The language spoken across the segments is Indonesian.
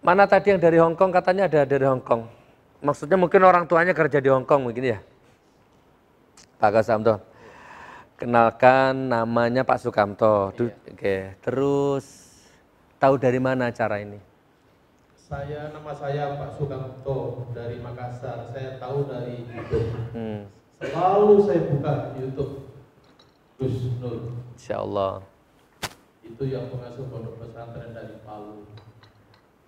Mana tadi yang dari Hong Kong, katanya ada dari Hong Kong. Maksudnya mungkin orang tuanya kerja di Hong Kong mungkin ya. Pak Sukamto. Kenalkan, namanya Pak Sukamto. Iya. Oke. Terus tahu dari mana acara ini? Nama saya Pak Sukamto dari Makassar. Saya tahu dari YouTube. Selalu saya buka YouTube Gus Nur. Insya Allah. Itu yang pengasuh pondok pesantren dari Palu.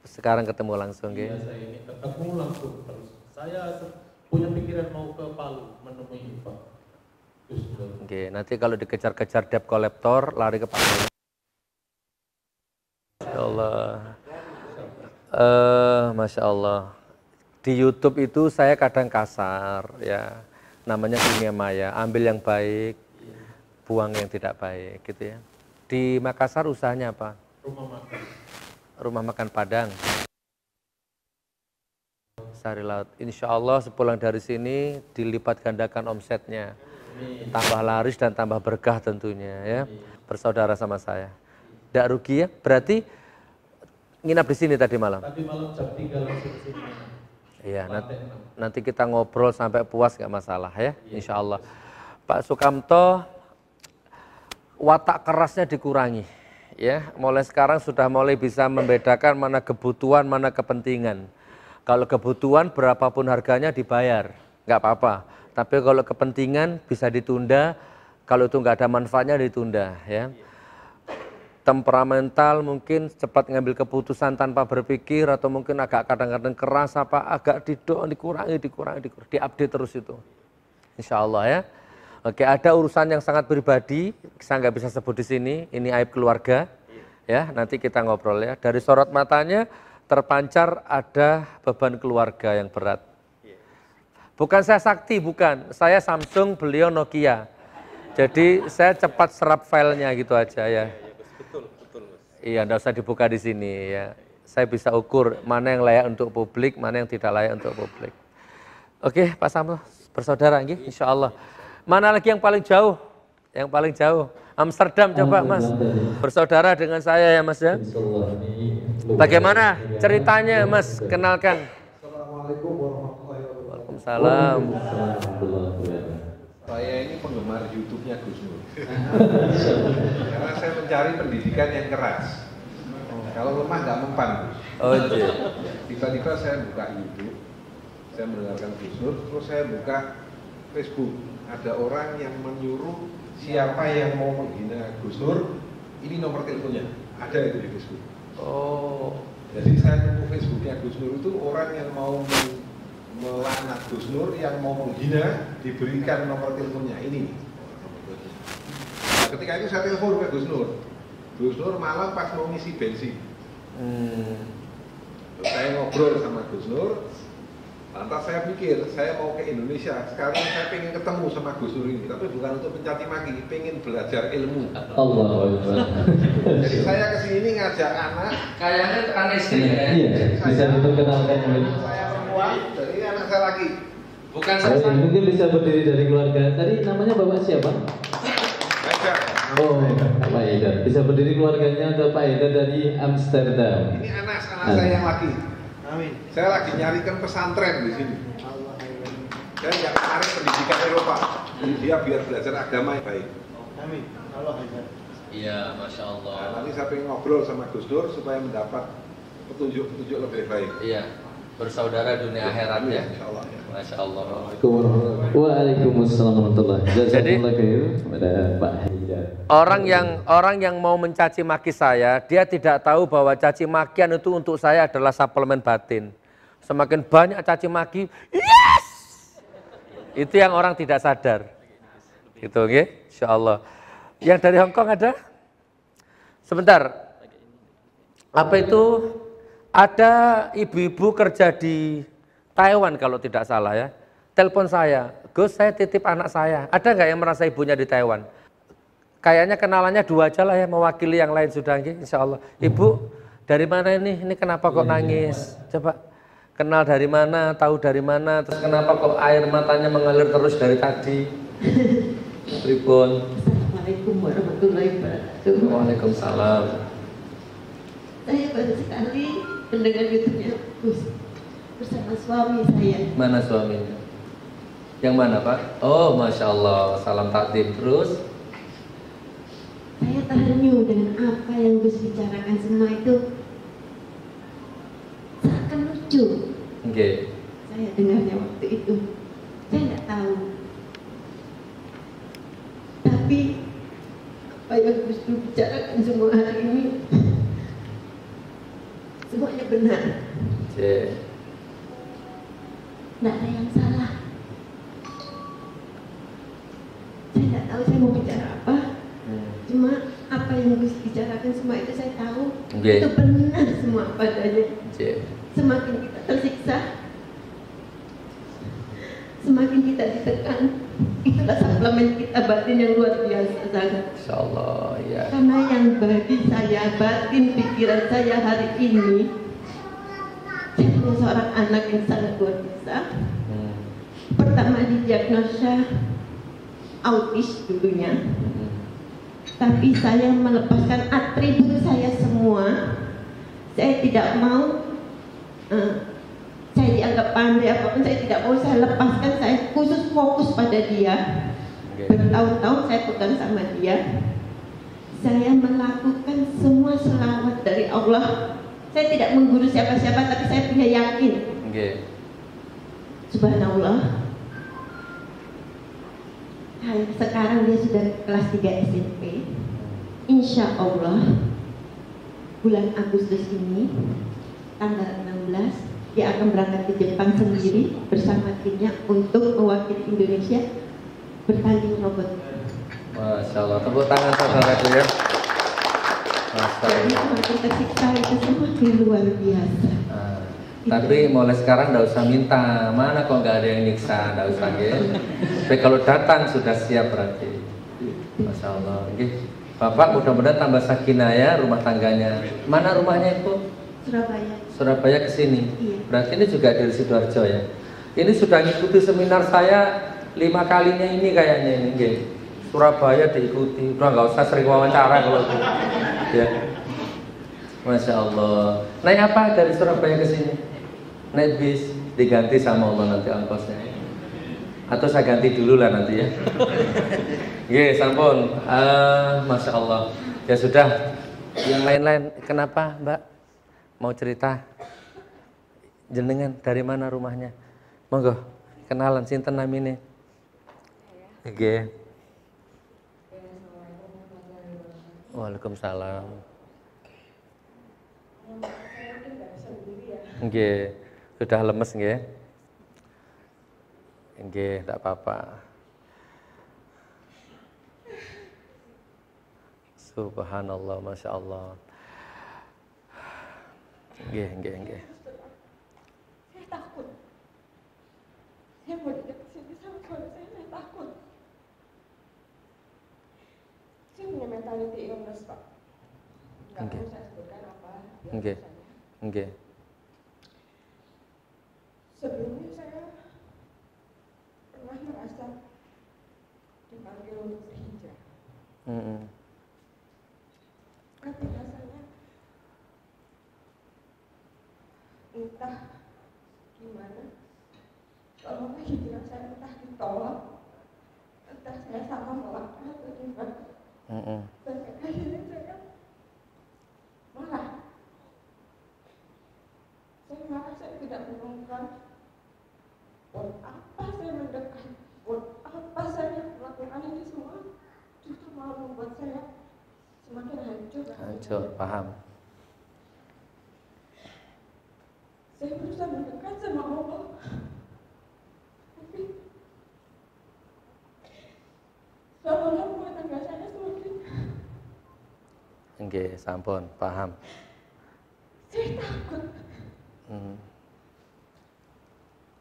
Sekarang ketemu langsung, Iya, saya ini ketemu langsung terus. Saya punya pikiran mau ke Palu menemui Pak Gus Nur. Oke, nanti kalau dikejar-kejar debt collector, lari ke Palu. Masya Allah. Masya Allah. Di YouTube itu saya kadang kasar, ya. Namanya dunia maya. Ambil yang baik, buang yang tidak baik, gitu ya. Di Makassar usahanya apa? Rumah makan. Rumah makan Padang. Sari Laut. Insya Allah sepulang dari sini dilipat gandakan omsetnya. Tambah laris dan tambah berkah tentunya, ya. Bersaudara sama saya. Tidak rugi ya? Berarti nginap di sini tadi malam? Tadi malam jam 3 langsung ke sini. Iya, nanti kita ngobrol sampai puas nggak masalah ya, insya Allah. Pak Sukamto, watak kerasnya dikurangi, ya. Mulai sekarang sudah mulai bisa membedakan mana kebutuhan, mana kepentingan. Kalau kebutuhan berapapun harganya dibayar, nggak apa-apa. Tapi kalau kepentingan bisa ditunda, kalau itu nggak ada manfaatnya ditunda, ya. Temperamental mungkin cepat ngambil keputusan tanpa berpikir atau mungkin agak kadang-kadang keras apa agak dikurangi, diupdate terus itu. Insya Allah ya. Oke, ada urusan yang sangat pribadi, saya nggak bisa sebut di sini, ini aib keluarga. Ya, nanti kita ngobrol ya. Dari sorot matanya terpancar ada beban keluarga yang berat. Bukan saya sakti, bukan. Saya Samsung, beliau Nokia. Jadi saya cepat serap filenya gitu aja ya. Iya, enggak usah dibuka di sini ya. Saya bisa ukur mana yang layak untuk publik, mana yang tidak layak untuk publik. Oke, Pak Samto, bersaudara nggih, insya Allah. Mana lagi yang paling jauh? Yang paling jauh Amsterdam coba Mas. Bersaudara dengan saya ya Mas ya. Bagaimana ceritanya Mas? Kenalkan. Assalamualaikum warahmatullahi wabarakatuh. Waalaikumsalam. Saya ini penggemar YouTube-nya Gus Nur. Karena saya mencari pendidikan yang keras. Kalau lemah nggak mempan. Oh iya. Tiba-tiba saya buka YouTube, saya mendengarkan Gus Nur, terus saya buka Facebook. Ada orang yang menyuruh siapa yang mau menghina Gus Nur, ini nomor teleponnya. Ada itu di Facebook. Oh. Jadi saya nemu Facebooknya Gus Nur itu orang yang mau melaknat Gus Nur, yang mau menghina diberikan nomor teleponnya ini. Nah, ketika itu saya telepon ke Gus Nur. Gus Nur malam pas mau ngisi bensin. Terus saya ngobrol sama Gus Nur. Lantas saya pikir saya mau ke Indonesia. Sekarang saya pengen ketemu sama Gus Nur ini, tapi bukan untuk mencaci maki, pengen belajar ilmu. Allah. Jadi saya kesini ngajak anak. Kayaknya aneh sih ya. Iya, bisa diperkenalkan mungkin. Saya perempuan, jadi anak saya laki. Bukan Oh, saya. mungkin bisa berdiri dari keluarga. Tadi namanya Bapak siapa? Ngajak. Oh, Pak Ida. Bisa berdiri keluarganya atau Pak Ida dari Amsterdam. Ini anak saya yang laki. Amin. Saya lagi nyarikan pesantren di sini. Saya nggak menarik pendidikan Eropa. Dia biar belajar agama yang baik. Amin. Allah Akbar. Iya, Masya Allah. Nah, nanti saya pengen ngobrol sama Gus Nur supaya mendapat petunjuk-petunjuk lebih baik. Iya, bersaudara dunia akhirat ya. Insya Allah. Ya. Masya Allah. Waalaikumsalam warahmatullahi wabarakatuh. Jadi kepada Pak Haidar. Orang yang mau mencaci maki saya, dia tidak tahu bahwa caci makian itu untuk saya adalah suplemen batin. Semakin banyak caci maki, yes! Itu yang orang tidak sadar. Gitu, okay? Insya Allah. Yang dari Hong Kong ada? Sebentar. Apa itu? Ada ibu-ibu kerja di Taiwan kalau tidak salah ya. Telepon saya, Gus saya titip anak saya. Ada nggak yang merasa ibunya di Taiwan? Kayaknya kenalannya dua aja lah ya, mewakili yang lain sudah nggih, insya Allah. Ibu, dari mana ini? Ini kenapa kok nangis? Coba kenal dari mana, tahu dari mana, terus kenapa kok air matanya mengalir terus dari tadi? Tribun. Assalamualaikum warahmatullahi wabarakatuh. Waalaikumsalam. Saya baru sekali mendengar YouTube-nya Gus bersama suami saya. Mana suaminya? Yang mana Pak? Oh Masya Allah, salam takdim. Terus? Saya terharu dengan apa yang Gus bicarakan, semua itu seakan lucu. Oke. Saya dengarnya waktu itu, saya nggak tahu. Tapi apa yang Gus Dur bicarakan semua hari ini, semuanya benar. Oke. Nggak ada yang salah. Saya nggak tahu saya mau bicara apa. Cuma apa yang Gus bicarakan semua itu saya tahu. Okay. Itu benar semua padanya. Okay. Semakin kita tersiksa, semakin kita ditekan, itulah suplemen kita batin yang luar biasa sangat. Insyaallah ya. Karena yang bagi saya batin pikiran saya hari ini, saya punya seorang anak yang sangat luar biasa. Pertama didiagnosa autis dulunya, tapi saya melepaskan atribut saya semua. Saya tidak mau saya dianggap pandai apapun, saya tidak mau, saya lepaskan, saya khusus fokus pada dia. Bertahun-tahun saya pegang sama dia. Saya melakukan semua selawat dari Allah. Saya tidak mengguru siapa-siapa, tapi saya punya yakin. Subhanallah. Sekarang dia sudah kelas 3 SMP. Insya Allah bulan Agustus ini tanggal 16 dia akan berangkat ke Jepang sendiri bersama timnya untuk mewakili Indonesia bertanding robot. Masya Allah, tepuk tangan saudaraku ya. Masya Jadi Allah. semakin tersiksa itu semakin luar biasa. Tapi mulai sekarang nggak usah minta, mana kok nggak ada yang nyiksa, nggak usah ya. Tapi kalau datang sudah siap berarti. Masya Allah. Bapak mudah-mudahan tambah sakinah ya rumah tangganya. Mana rumahnya Ibu? Surabaya. Surabaya ke sini. Iya. Berarti ini juga dari Sidoarjo ya. Ini sudah ngikuti seminar saya 5 kalinya ini kayaknya ini. Nggih. Surabaya diikuti. Udah nggak usah sering wawancara kalau itu. Ya. Masya Allah. Naik apa dari Surabaya ke sini? Naik bis, diganti sama Allah nanti ongkosnya. Atau saya ganti dulu lah nanti ya. Nggih, sampun. Masya Allah. Ya sudah. Yang lain-lain kenapa Mbak? Mau cerita? Jenengan dari mana rumahnya? Monggo, kenalan sinten namine? Nggih. Waalaikumsalam. Nggih, sudah lemes nggih? Nggih, tidak apa-apa. Subhanallah, Masya Allah. Nggih. Saya takut. Saya mau datang ke sini sama suami saya takut. Saya punya mentality illness, Pak. Nggak perlu saya sebutkan apa. Nggih. Sebelumnya saya pernah merasa dipanggil untuk berhijrah. Tapi rasanya entah gimana, kalau hijrah saya entah ditolak, entah saya salah melangkah atau gimana. Sampai akhirnya saya marah. Saya tidak menemukan buat apa saya mendekat, buat apa saya melakukan ini semua, justru malah membuat saya semakin hancur. Paham. Saya berusaha mendekat sama Allah, tapi seolah-olah rumah tangga saya semakin. Nggih, sampun, paham. Saya takut.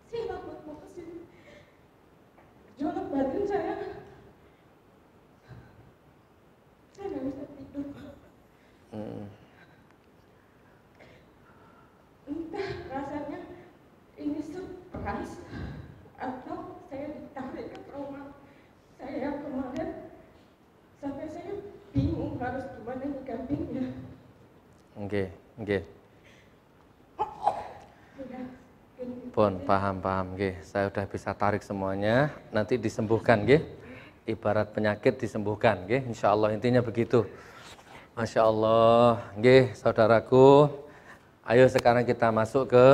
Saya takut mau kesini. Jualan batin saya nggak bisa tidur. Entah rasanya ini surprise atau saya ditarik ke rumah saya kemarin sampai saya bingung harus gimana nyikapinnya. Nggih, nggih. Pun paham, nggih. Saya udah bisa tarik semuanya, nanti disembuhkan nggih. Ibarat penyakit disembuhkan nggih, insyaallah intinya begitu. Masya Allah, nggih saudaraku. Ayo sekarang kita masuk ke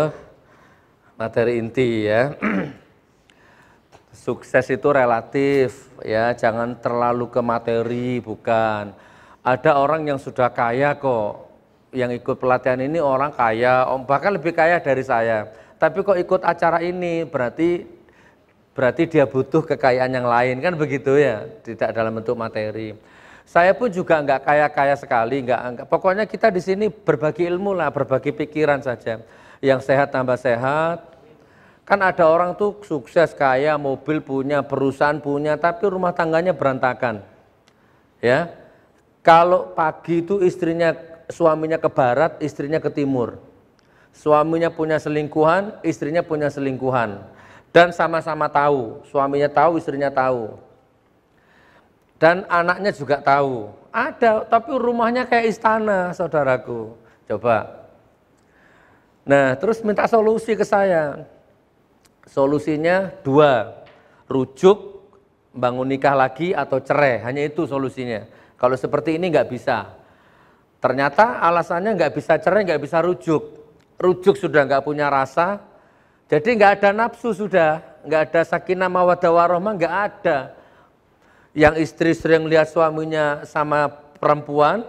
materi inti ya. Sukses itu relatif ya, jangan terlalu ke materi, bukan. Ada orang yang sudah kaya kok, yang ikut pelatihan ini orang kaya, bahkan lebih kaya dari saya. Tapi kok ikut acara ini, berarti dia butuh kekayaan yang lain, kan begitu ya, tidak dalam bentuk materi. Saya pun juga nggak kaya-kaya sekali, nggak. Pokoknya kita di sini berbagi ilmu lah, berbagi pikiran saja. Yang sehat tambah sehat. Kan ada orang tuh sukses, kaya, mobil punya, perusahaan punya, tapi rumah tangganya berantakan. Ya, kalau pagi itu suaminya ke barat, istrinya ke timur. Suaminya punya selingkuhan, istrinya punya selingkuhan. Dan sama-sama tahu, suaminya tahu, istrinya tahu. Dan anaknya juga tahu. Ada, tapi rumahnya kayak istana, saudaraku. Coba. Nah, terus minta solusi ke saya. Solusinya 2, rujuk, bangun nikah lagi atau cerai, hanya itu solusinya. Kalau seperti ini nggak bisa. Ternyata alasannya nggak bisa cerai, nggak bisa rujuk. Rujuk sudah nggak punya rasa, jadi nggak ada nafsu sudah, nggak ada sakinah mawaddah warahmah, nggak ada. Yang istri sering lihat suaminya sama perempuan,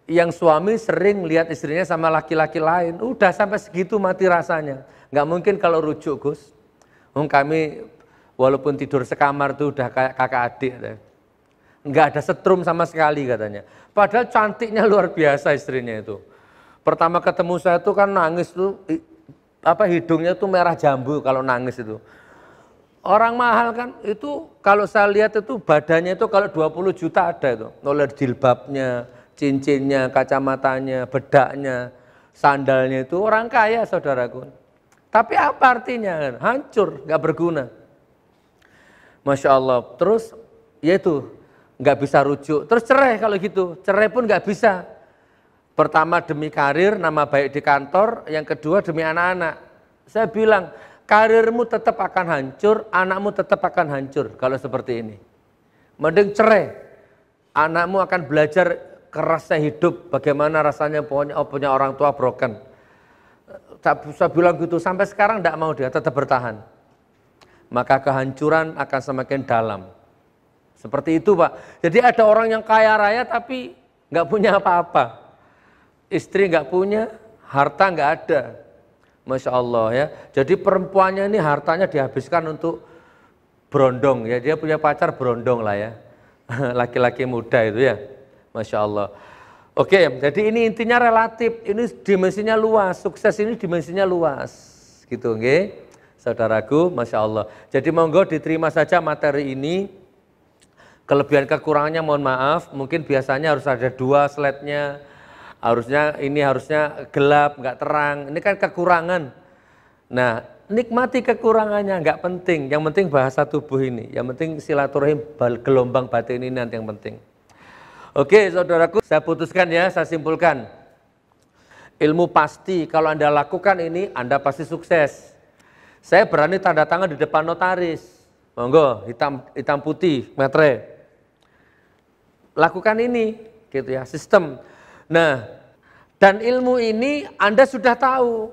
yang suami sering lihat istrinya sama laki-laki lain, udah sampai segitu mati rasanya. Nggak mungkin kalau rujuk, Gus. Kami walaupun tidur sekamar tuh udah kayak kakak adik. Nggak ada setrum sama sekali katanya. Padahal cantiknya luar biasa istrinya itu. Pertama ketemu saya tuh kan nangis tuh, hidungnya tuh merah jambu kalau nangis itu. Orang mahal kan itu, kalau saya lihat itu badannya itu kalau 20 juta ada itu. Oleh jilbabnya, cincinnya, kacamatanya, bedaknya, sandalnya itu orang kaya saudaraku. Tapi apa artinya? Hancur, nggak berguna. Masya Allah. Terus ya itu nggak bisa rujuk. Terus cerai kalau gitu, cerai pun nggak bisa. Pertama demi karir, nama baik di kantor, yang kedua demi anak-anak. Saya bilang, karirmu tetap akan hancur, anakmu tetap akan hancur kalau seperti ini. Mending cerai, anakmu akan belajar kerasnya hidup, bagaimana rasanya punya orang tua broken. Saya bilang gitu, sampai sekarang tidak mau dia, tetap bertahan. Maka kehancuran akan semakin dalam. Seperti itu Pak. Jadi ada orang yang kaya raya tapi nggak punya apa-apa. Istri nggak punya, harta nggak ada. Masya Allah ya. Jadi perempuannya ini hartanya dihabiskan untuk berondong ya. Dia punya pacar berondong lah ya. Laki-laki muda itu ya. Masya Allah. Oke, jadi ini intinya relatif. Ini dimensinya luas. Sukses ini dimensinya luas. Gitu nggih. Saudaraku, Masya Allah. Jadi monggo diterima saja materi ini. Kelebihan kekurangannya mohon maaf. Mungkin biasanya harus ada 2 slide-nya. Harusnya gelap, nggak terang. Ini kan kekurangan. Nah, nikmati kekurangannya, nggak penting. Yang penting bahasa tubuh ini. Yang penting silaturahim, gelombang batin ini nanti yang penting. Oke, saudaraku, saya putuskan ya, saya simpulkan. Ilmu pasti, kalau Anda lakukan ini, Anda pasti sukses. Saya berani tanda tangan di depan notaris. Monggo, hitam putih, metre. Lakukan ini, gitu ya, sistem. Nah, dan ilmu ini Anda sudah tahu.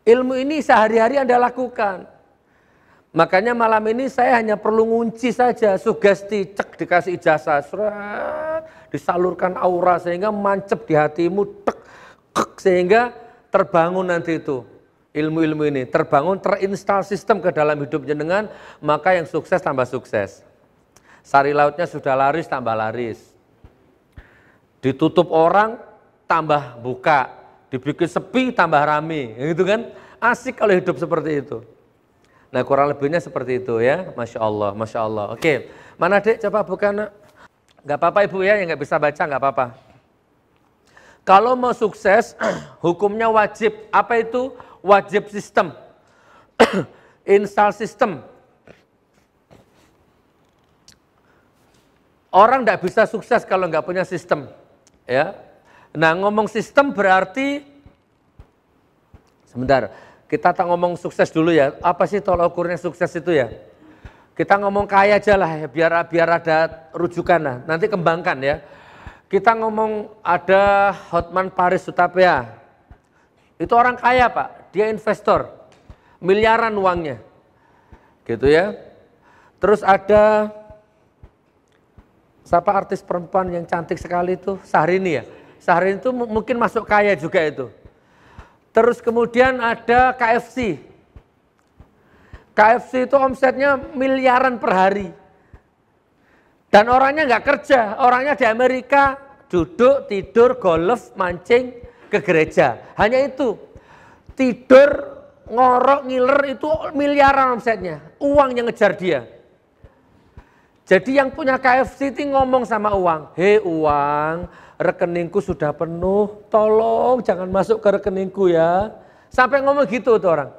Ilmu ini sehari-hari Anda lakukan. Makanya malam ini saya hanya perlu ngunci saja, sugesti, cek dikasih ijazah, disalurkan aura sehingga mancep di hatimu, sehingga terbangun nanti itu. Ilmu-ilmu ini terbangun, terinstal sistem ke dalam hidup jenengan, maka yang sukses tambah sukses. Sari lautnya sudah laris, tambah laris. Ditutup orang, tambah buka. Dibikin sepi, tambah rame. Gitu kan? Asik kalau hidup seperti itu. Nah kurang lebihnya seperti itu ya. Masya Allah, Masya Allah. Oke, mana Dek? Coba buka nak. Gak apa-apa Ibu ya, yang gak bisa baca gak apa-apa. Kalau mau sukses, hukumnya wajib. Apa itu? Wajib sistem. Install sistem. Orang tidak bisa sukses kalau nggak punya sistem. Ya, Nah, ngomong sistem berarti, sebentar, kita tak ngomong sukses dulu ya. Apa sih tolak ukurnya sukses itu ya? Kita ngomong kaya aja lah ya, biar ada rujukan lah. Nanti kembangkan ya. Kita ngomong ada Hotman Paris Hutapea. Itu orang kaya Pak, dia investor. Miliaran uangnya. Gitu ya. Terus ada siapa artis perempuan yang cantik sekali itu? Syahrini ya. Syahrini itu mungkin masuk kaya juga itu. Terus kemudian ada KFC. KFC itu omsetnya miliaran per hari. Dan orangnya nggak kerja, orangnya di Amerika duduk, tidur, golf, mancing, ke gereja. Hanya itu. Tidur, ngorok, ngiler itu miliaran omsetnya. Uang yang ngejar dia. Jadi yang punya KFC itu ngomong sama uang. Hei uang, rekeningku sudah penuh, tolong jangan masuk ke rekeningku ya. Sampai ngomong gitu tuh orang.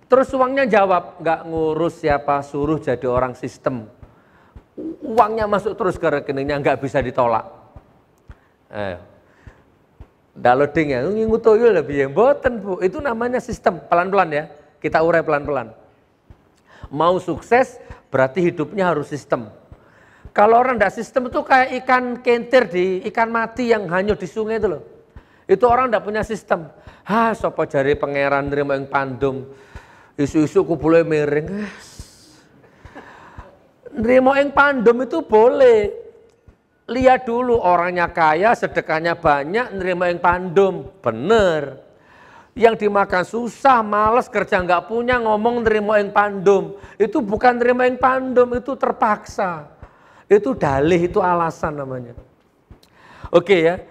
Terus uangnya jawab, nggak ngurus siapa suruh jadi orang sistem. Uangnya masuk terus ke rekeningnya, nggak bisa ditolak. Nggak loading ya, ngutoyul lebih yang boten Bu. Itu namanya sistem, pelan-pelan ya. Kita urai pelan-pelan. Mau sukses berarti hidupnya harus sistem. Kalau orang nggak sistem itu kayak ikan kentir ikan mati yang hanyut di sungai itu loh. Itu orang nggak punya sistem. Sopo jari pangeran nerima yang pandum. Isu-isu kubule miring. Nerima yang pandum itu boleh. Lihat dulu orangnya kaya, sedekahnya banyak, nerima yang pandum. Bener. Yang dimakan susah, malas, kerja nggak punya, ngomong nerima yang pandum. Itu bukan nerima yang pandum, itu terpaksa. Itu dalih, itu alasan namanya. Oke ya.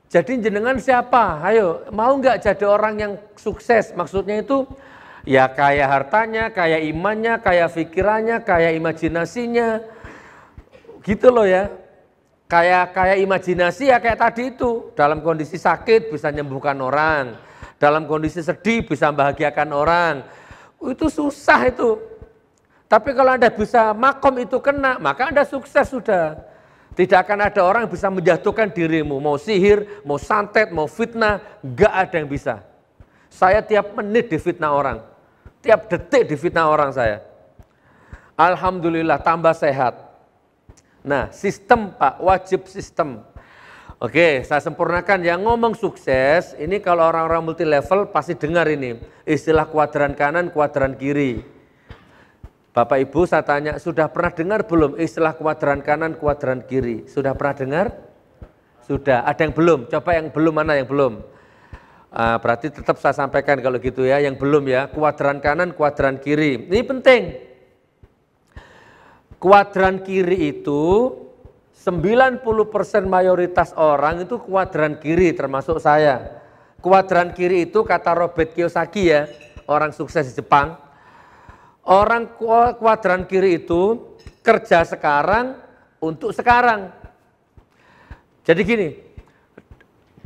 Jadi jenengan siapa? Ayo, mau nggak jadi orang yang sukses? Maksudnya itu ya kaya hartanya, kaya imannya, kaya pikirannya, kaya imajinasinya. Gitu loh ya. Kaya imajinasi ya kayak tadi itu. Dalam kondisi sakit bisa menyembuhkan orang. Dalam kondisi sedih bisa membahagiakan orang. Itu susah itu. Tapi kalau Anda bisa makom itu kena, maka Anda sukses sudah. Tidak akan ada orang yang bisa menjatuhkan dirimu. Mau sihir, mau santet, mau fitnah, gak ada yang bisa. Saya tiap menit difitnah orang. Tiap detik difitnah orang saya. Alhamdulillah tambah sehat. Nah sistem Pak, wajib sistem. Oke, saya sempurnakan yang ngomong sukses, ini kalau orang-orang multi level pasti dengar ini. Istilah kuadran kanan, kuadran kiri. Bapak Ibu saya tanya, sudah pernah dengar belum istilah kuadran kanan, kuadran kiri? Sudah pernah dengar? Sudah, ada yang belum? Coba yang belum, mana yang belum? Berarti tetap saya sampaikan kalau gitu ya, yang belum ya, kuadran kanan, kuadran kiri. Ini penting. Kuadran kiri itu 90% mayoritas orang itu kuadran kiri termasuk saya. Kuadran kiri itu kata Robert Kiyosaki ya, orang sukses di Jepang. Orang kuadran kiri itu kerja sekarang untuk sekarang. Jadi gini,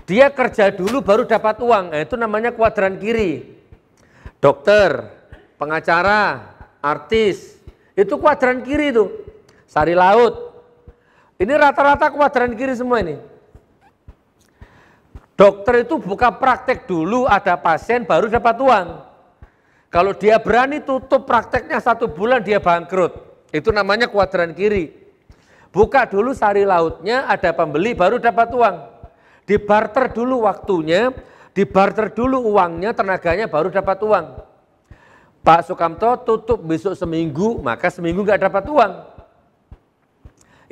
dia kerja dulu baru dapat uang, itu namanya kuadran kiri. Dokter, pengacara, artis, itu kuadran kiri itu. Sari laut, ini rata-rata kuadran kiri semua ini. Dokter itu buka praktek dulu, ada pasien baru dapat uang. Kalau dia berani tutup prakteknya 1 bulan dia bangkrut. Itu namanya kuadran kiri. Buka dulu sari lautnya, ada pembeli baru dapat uang. Dibarter dulu waktunya, dibarter dulu uangnya, tenaganya baru dapat uang. Pak Sukamto tutup besok seminggu, maka seminggu nggak dapat uang.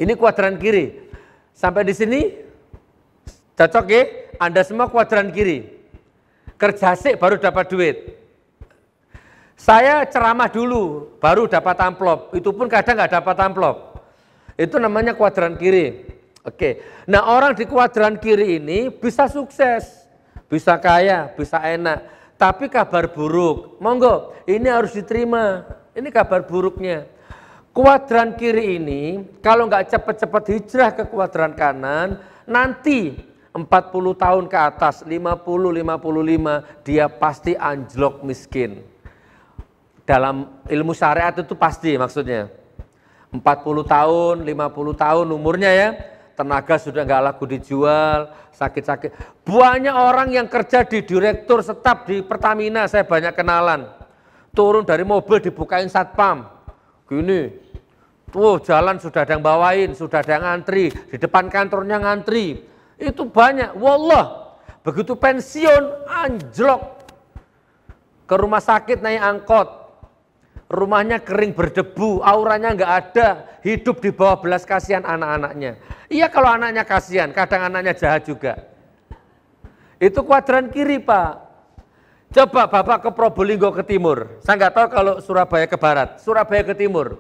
Ini kuadran kiri. Sampai di sini cocok ya? Anda semua kuadran kiri. Kerja sik baru dapat duit. Saya ceramah dulu, baru dapat amplop. Itu pun kadang nggak dapat amplop. Itu namanya kuadran kiri. Oke. Nah orang di kuadran kiri ini bisa sukses, bisa kaya, bisa enak. Tapi kabar buruk, monggo ini harus diterima. Ini kabar buruknya. Kuadran kiri ini kalau nggak cepat-cepat hijrah ke kuadran kanan, nanti 40 tahun ke atas, 50-55, dia pasti anjlok miskin. Dalam ilmu syariat itu pasti maksudnya. 40 tahun, 50 tahun umurnya ya, tenaga sudah nggak laku dijual, sakit-sakit. Banyak orang yang kerja di direktur staf di Pertamina, saya banyak kenalan. Turun dari mobil dibukain satpam, gini, tuh jalan sudah ada yang bawain, sudah ada yang ngantri, di depan kantornya ngantri. Itu banyak, wallah, begitu pensiun anjlok, ke rumah sakit naik angkot, rumahnya kering berdebu, auranya nggak ada, hidup di bawah belas kasihan anak-anaknya. Iya kalau anaknya kasihan, kadang anaknya jahat juga. Itu kuadran kiri Pak. Coba Bapak ke Probolinggo ke timur, saya nggak tahu kalau Surabaya ke barat, Surabaya ke timur.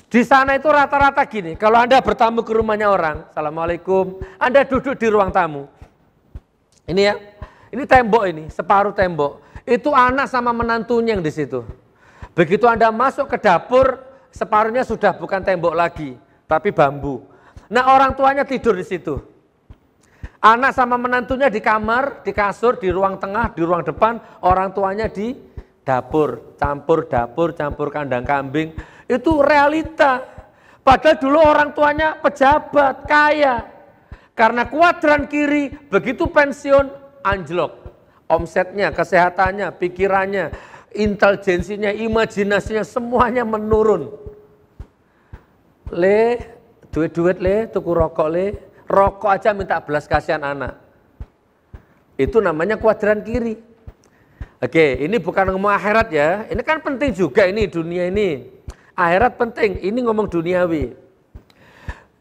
Di sana itu rata-rata gini, kalau Anda bertamu ke rumahnya orang, Assalamualaikum, Anda duduk di ruang tamu. Ini ya, ini tembok ini, separuh tembok. Itu anak sama menantunya yang di situ. Begitu Anda masuk ke dapur, separuhnya sudah bukan tembok lagi, tapi bambu. Nah orang tuanya tidur di situ. Anak sama menantunya di kamar, di kasur, di ruang tengah, di ruang depan, orang tuanya di dapur, campur kandang kambing. Itu realita. Padahal dulu orang tuanya pejabat, kaya. Karena kuadran kiri, begitu pensiun, anjlok. Omsetnya, kesehatannya, pikirannya, intelijensinya, imajinasinya, semuanya menurun. Le, duit-duit le, tuku rokok le. Rokok aja minta belas kasihan anak. Itu namanya kuadran kiri. Oke, ini bukan ngomong akhirat ya. Ini kan penting juga ini dunia ini. Akhirat penting, ini ngomong duniawi.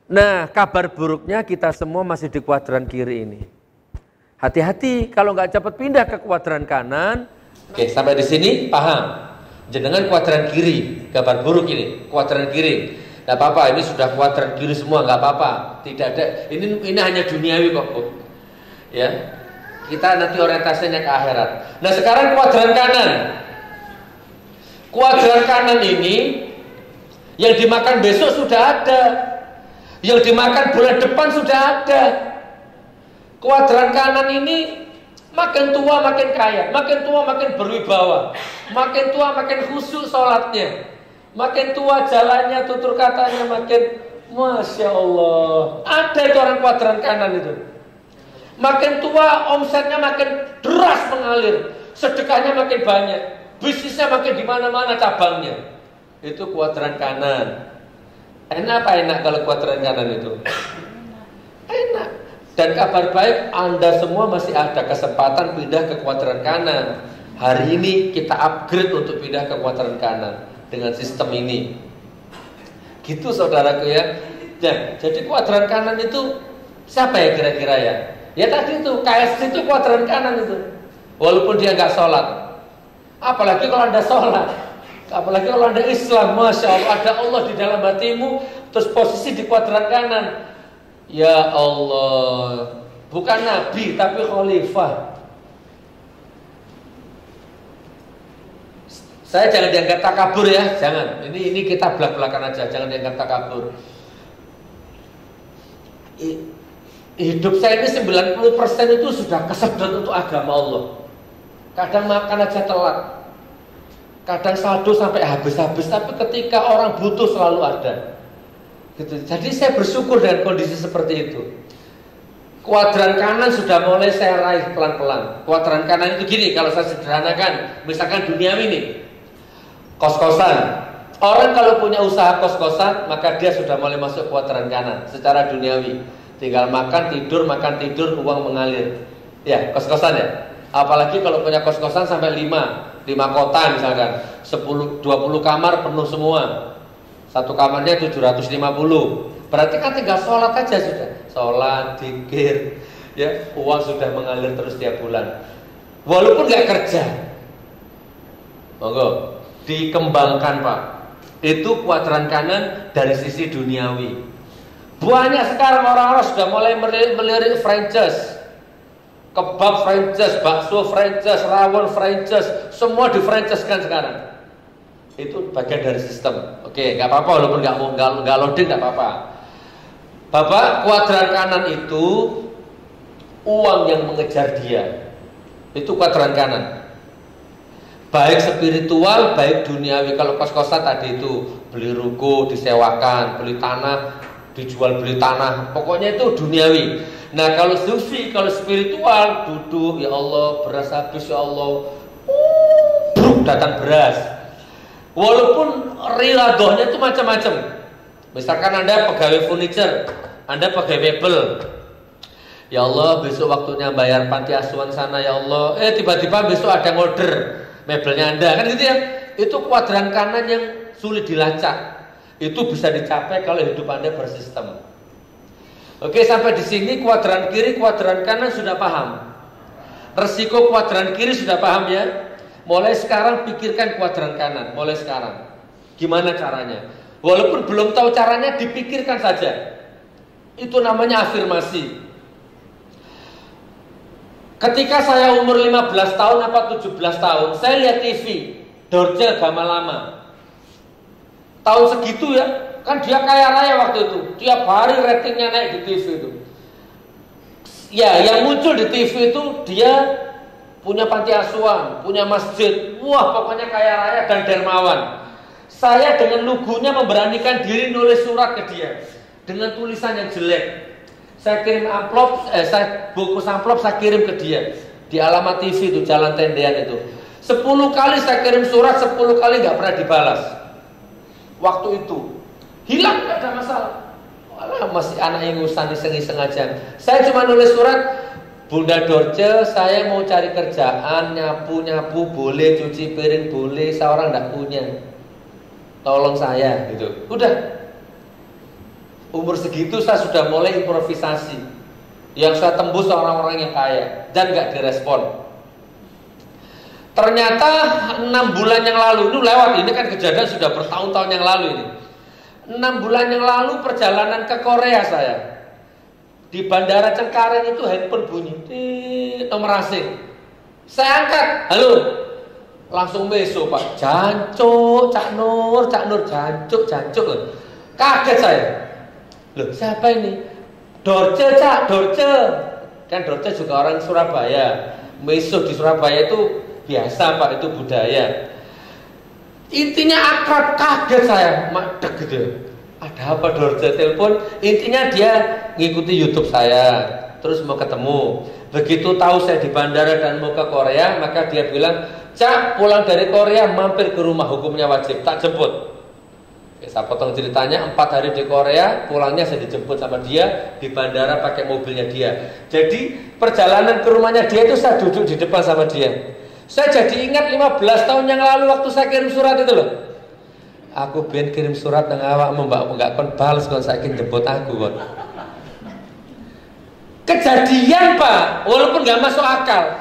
Nah, kabar buruknya kita semua masih di kuadran kiri ini. Hati-hati kalau nggak cepat pindah ke kuadran kanan. Oke, sampai di sini paham. Jenengan kuadran kiri, kabar buruk ini, kuadran kiri. Nggak apa-apa, ini sudah kuadran kiri semua, nggak apa-apa. Tidak ada, ini hanya duniawi kok, Bu. Ya, kita nanti orientasinya ke akhirat. Nah sekarang kuadran kanan. Kuadran kanan ini, yang dimakan besok sudah ada, yang dimakan bulan depan sudah ada. Kuadran kanan ini, makin tua makin kaya, makin tua makin berwibawa, makin tua makin khusyuk sholatnya. Makin tua jalannya, tutur katanya makin Masya Allah. Ada itu orang kuadran kanan itu. Makin tua omsetnya makin deras mengalir, sedekahnya makin banyak, bisnisnya makin di mana-mana cabangnya. Itu kuadran kanan. Enak apa enak kalau kuadran kanan itu? Enak. Dan kabar baik, Anda semua masih ada kesempatan pindah ke kuadran kanan. Hari ini kita upgrade untuk pindah ke kuadran kanan dengan sistem ini. Gitu saudaraku ya. Ya, jadi kuadran kanan itu siapa ya kira-kira ya? Ya tadi itu KSC itu kuadran kanan itu. Walaupun dia nggak sholat. Apalagi kalau Anda sholat. Apalagi kalau Anda Islam, Masya Allah, ada Allah di dalam hatimu, terus posisi di kuadran kanan. Ya Allah, bukan Nabi tapi khalifah. Saya jangan dianggap takabur ya, jangan. Ini kita belak-belakan aja, jangan dianggap takabur. Hidup saya ini 90% itu sudah kesedot untuk agama Allah. Kadang makan aja telat, kadang saldo sampai habis-habis, tapi ketika orang butuh selalu ada. Gitu. Jadi saya bersyukur dengan kondisi seperti itu. Kuadran kanan sudah mulai saya raih pelan-pelan. Kuadran kanan itu gini, kalau saya sederhanakan, misalkan duniawi nih. Kos-kosan. Orang kalau punya usaha kos-kosan, maka dia sudah mulai masuk kuadran kanan secara duniawi. Tinggal makan, tidur, uang mengalir. Ya, kos-kosan ya. Apalagi kalau punya kos-kosan sampai 5 kota misalkan, 10, 20 kamar penuh semua. Satu kamarnya 750. Berarti kan tinggal sholat aja sudah. Sholat, zikir, ya, uang sudah mengalir terus tiap bulan. Walaupun nggak kerja. Monggo. Dikembangkan Pak. Itu kuadran kanan dari sisi duniawi. Banyak sekarang orang-orang sudah mulai melirik franchise. Kebab franchise, bakso franchise, rawon franchise, semua di franchise-kan sekarang. Itu bagian dari sistem. Oke, nggak apa-apa walaupun nggak loading nggak apa-apa. Bapak, kuadran kanan itu uang yang mengejar dia. Itu kuadran kanan. Baik spiritual, baik duniawi. Kalau kos-kosan tadi itu beli ruko, disewakan, beli tanah, dijual beli tanah, pokoknya itu duniawi. Nah kalau sufi, kalau spiritual, duduk, ya Allah beras habis, ya Allah, bruk datang beras. Walaupun riladohnya itu macam-macam. Misalkan Anda pegawai furniture, Anda pegawai mebel, ya Allah besok waktunya bayar panti asuhan sana, ya Allah, tiba-tiba besok ada order mebelnya Anda, kan gitu ya. Itu kuadran kanan yang sulit dilacak. Itu bisa dicapai kalau hidup Anda bersistem. Oke, sampai di sini kuadran kiri, kuadran kanan sudah paham. Resiko kuadran kiri sudah paham ya. Mulai sekarang pikirkan kuadran kanan, mulai sekarang. Gimana caranya? Walaupun belum tahu caranya, dipikirkan saja. Itu namanya afirmasi. Ketika saya umur 15 tahun apa 17 tahun, saya lihat TV, Dorce Gama Lama. Tahun segitu ya, kan dia kaya raya waktu itu. Tiap hari ratingnya naik di TV itu. Ya, yang muncul di TV itu dia punya panti asuhan, punya masjid. Wah, pokoknya kaya raya dan dermawan. Saya dengan lugunya memberanikan diri nulis surat ke dia dengan tulisan yang jelek. Saya kirim amplop, saya bungkus amplop, saya kirim ke dia di alamat TV itu, Jalan Tendean itu. 10 kali saya kirim surat, 10 kali nggak pernah dibalas. Waktu itu hilang, nggak ada masalah. Walah, masih anak yang ngurusan iseng-iseng aja. Saya cuma nulis surat, Bunda Dorce, saya mau cari kerjaan, nyapu-nyapu boleh, cuci piring boleh, saya orang nggak punya, tolong saya, gitu. Udah. Umur segitu saya sudah mulai improvisasi. Yang saya tembus orang-orang yang kaya dan nggak direspon. Ternyata 6 bulan yang lalu, ini lewat, ini kan kejadian sudah bertahun-tahun yang lalu ini. 6 bulan yang lalu perjalanan ke Korea saya. Di Bandara Cengkareng itu handphone bunyi, nomor asing. Saya angkat, halo. Langsung besok Pak, Jancuk, Cak Nur, Jancuk. Kaget saya. Loh, siapa ini? Dorce, Cak, Dorce. Kan Dorce juga orang Surabaya. Besok di Surabaya itu biasa Pak, itu budaya. Intinya akrab, kaget saya, madeg gitu. Ada apa Dorce telepon? Intinya dia ngikuti YouTube saya, terus mau ketemu. Begitu tahu saya di bandara dan mau ke Korea, maka dia bilang, Cak, pulang dari Korea mampir ke rumah, hukumnya wajib, tak jemput. Oke, saya potong ceritanya, 4 hari di Korea, pulangnya saya dijemput sama dia di bandara pakai mobilnya dia. Jadi perjalanan ke rumahnya dia itu saya duduk di depan sama dia. Saya jadi ingat 15 tahun yang lalu waktu saya kirim surat itu loh. Aku ben kirim surat nang awakmu mbak, enggak kon bales kon saiki jemput aku kon. Kejadian Pak, walaupun nggak masuk akal.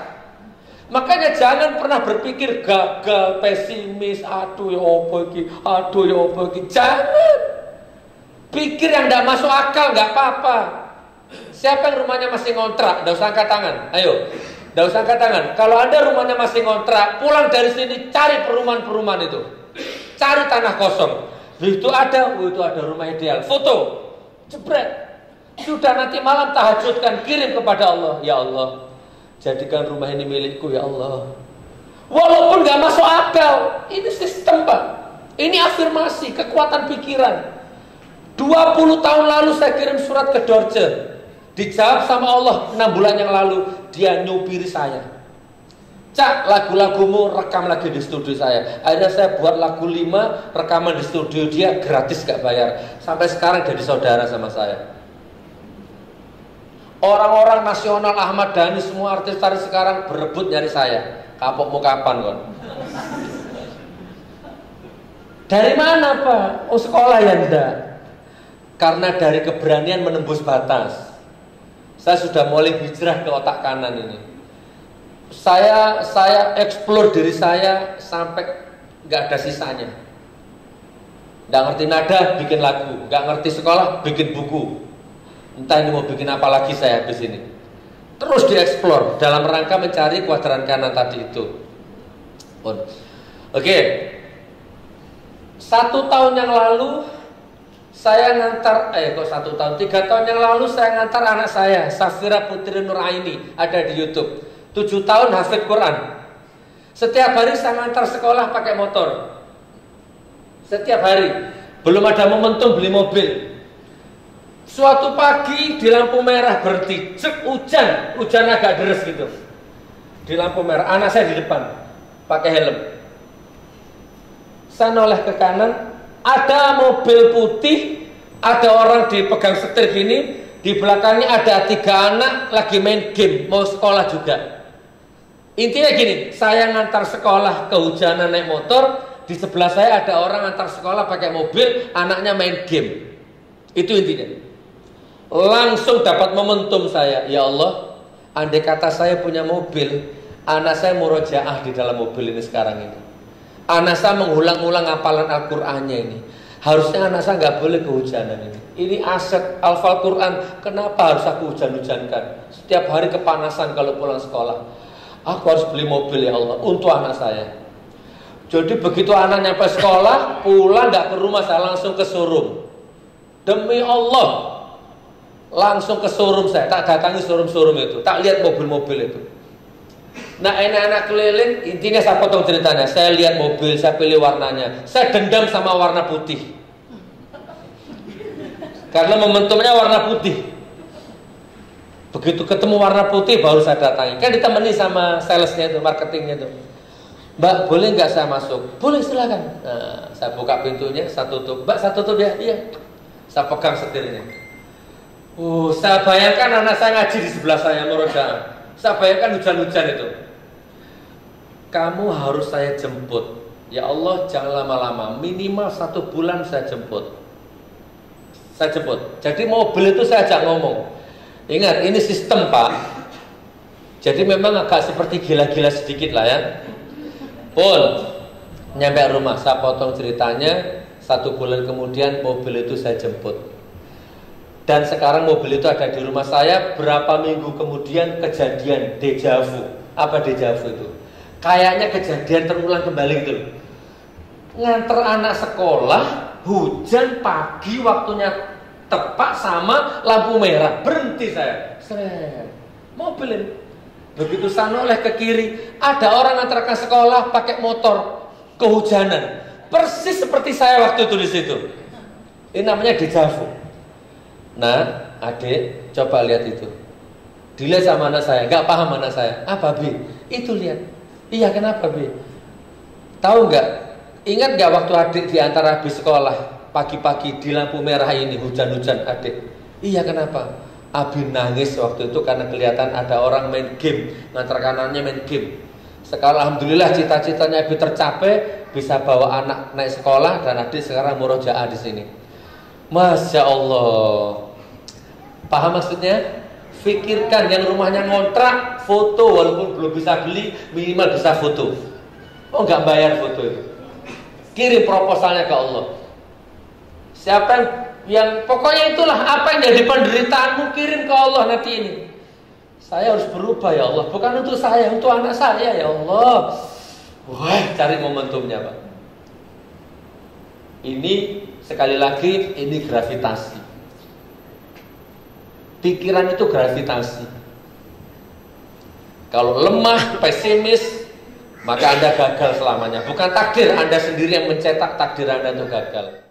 Makanya jangan pernah berpikir gagal, pesimis, aduh ya opo iki. Jangan. Pikir yang nggak masuk akal, nggak apa-apa. Siapa yang rumahnya masih ngontrak, nggak usah angkat tangan. Ayo, nggak usah angkat tangan. Kalau Anda rumahnya masih ngontrak, pulang dari sini cari perumahan-perumahan itu. Cari tanah kosong. Itu ada rumah ideal. Foto, jebret. Sudah nanti malam tahajudkan, kirim kepada Allah. Ya Allah, jadikan rumah ini milikku ya Allah. Walaupun gak masuk akal, ini sistem Pak. Ini afirmasi, kekuatan pikiran. 20 tahun lalu saya kirim surat ke Dorce, dijawab sama Allah 6 bulan yang lalu. Dia nyupiri saya, Cak, lagu-lagumu rekam lagi di studio saya. Akhirnya saya buat lagu 5, rekaman di studio dia, gratis gak bayar. Sampai sekarang jadi saudara sama saya. Orang-orang nasional, Ahmad Dhani, semua artis-artis sekarang berebut nyari saya. Kapok mau kapan kon? Dari mana Pak? Oh sekolah ya enggak. Karena dari keberanian menembus batas. Saya sudah mulai hijrah ke otak kanan ini. Saya explore diri saya sampai nggak ada sisanya. Nggak ngerti nada, bikin lagu. Nggak ngerti sekolah, bikin buku. Entah ini mau bikin apa lagi saya habis ini. Terus dieksplor dalam rangka mencari kuadran kanan tadi itu. Oke. 1 tahun yang lalu saya ngantar, 3 tahun yang lalu saya ngantar anak saya, Safira Putri Nuraini, ada di YouTube. 7 tahun hafid Quran. Setiap hari saya ngantar sekolah pakai motor. Setiap hari. Belum ada momentum beli mobil. Suatu pagi di lampu merah berhenti, cek, hujan agak deres gitu. Di lampu merah, anak saya di depan, pakai helm. Saya noleh ke kanan, ada mobil putih, ada orang dipegang setir gini, di belakangnya ada 3 anak lagi main game, mau sekolah juga. Intinya gini, saya ngantar sekolah kehujanan naik motor, di sebelah saya ada orang ngantar sekolah pakai mobil, anaknya main game. Itu intinya. Langsung dapat momentum saya, ya Allah, andai kata saya punya mobil, anak saya murojaah di dalam mobil ini sekarang ini. Anak saya mengulang-ulang hafalan Al-Qur'annya ini. Harusnya anak saya nggak boleh kehujanan ini. Ini aset hafal Quran. Kenapa harus aku hujan-hujankan? Setiap hari kepanasan kalau pulang sekolah. Aku harus beli mobil ya Allah untuk anak saya. Jadi begitu anak nyampe sekolah, pulang nggak ke rumah, saya langsung ke showroom. Demi Allah, langsung ke showroom saya. Tak datangi showroom itu, tak lihat mobil-mobil itu. Nah, anak-anak keliling, intinya saya potong ceritanya. Saya lihat mobil, saya pilih warnanya. Saya dendam sama warna putih. Karena momentumnya warna putih. Begitu ketemu warna putih baru saya datangi. Kan ditemani sama salesnya itu, marketingnya itu. Mbak, boleh nggak saya masuk? Boleh, silakan. Nah, saya buka pintunya, saya tutup. Mbak, saya tutup ya? Iya. Saya pegang setirnya. Saya bayangkan anak saya ngaji di sebelah saya, murojaah. Saya bayangkan hujan-hujan itu. Kamu harus saya jemput. Ya Allah, jangan lama-lama. Minimal 1 bulan saya jemput. Saya jemput. Jadi mobil itu saya ajak ngomong. Ingat, ini sistem Pak. Jadi memang agak seperti gila-gila sedikit lah ya. Pun, nyampe rumah, saya potong ceritanya. 1 bulan kemudian mobil itu saya jemput. Dan sekarang mobil itu ada di rumah saya. Berapa minggu kemudian kejadian deja vu. Apa deja vu itu? Kayaknya kejadian terulang kembali gitu. Nganter anak sekolah, hujan pagi, waktunya tepat sama lampu merah. Berhenti saya. Seret. Mobil ini. Begitu saya noleh ke kiri, ada orang ngantarkan sekolah pakai motor kehujanan. Persis seperti saya waktu itu di situ. Ini namanya deja vu. Nah, adik, coba lihat itu. Dilihat sama anak saya, nggak paham anak saya. Apa Bi? Itu lihat. Iya, kenapa Bi? Tahu nggak? Ingat nggak waktu adik diantar habis sekolah pagi-pagi di lampu merah ini hujan-hujan adik? Iya, kenapa? Abi nangis waktu itu karena kelihatan ada orang main game, ngantar kanannya main game. Sekarang alhamdulillah cita-citanya Abi tercapai, bisa bawa anak naik sekolah dan adik sekarang murojaah di sini. Masya Allah. Paham maksudnya? Fikirkan yang rumahnya ngontrak, foto walaupun belum bisa beli, minimal bisa foto. Oh, nggak bayar foto itu. Kirim proposalnya ke Allah. Siapa yang pokoknya itulah apa yang jadi penderitaanmu, kirim ke Allah nanti ini. Saya harus berubah ya Allah, bukan untuk saya, untuk anak saya ya Allah. Wah, cari momentumnya Pak. Ini sekali lagi, ini gravitasi. Pikiran itu gravitasi. Kalau lemah, pesimis, maka Anda gagal selamanya. Bukan takdir Anda sendiri yang mencetak takdir Anda itu gagal.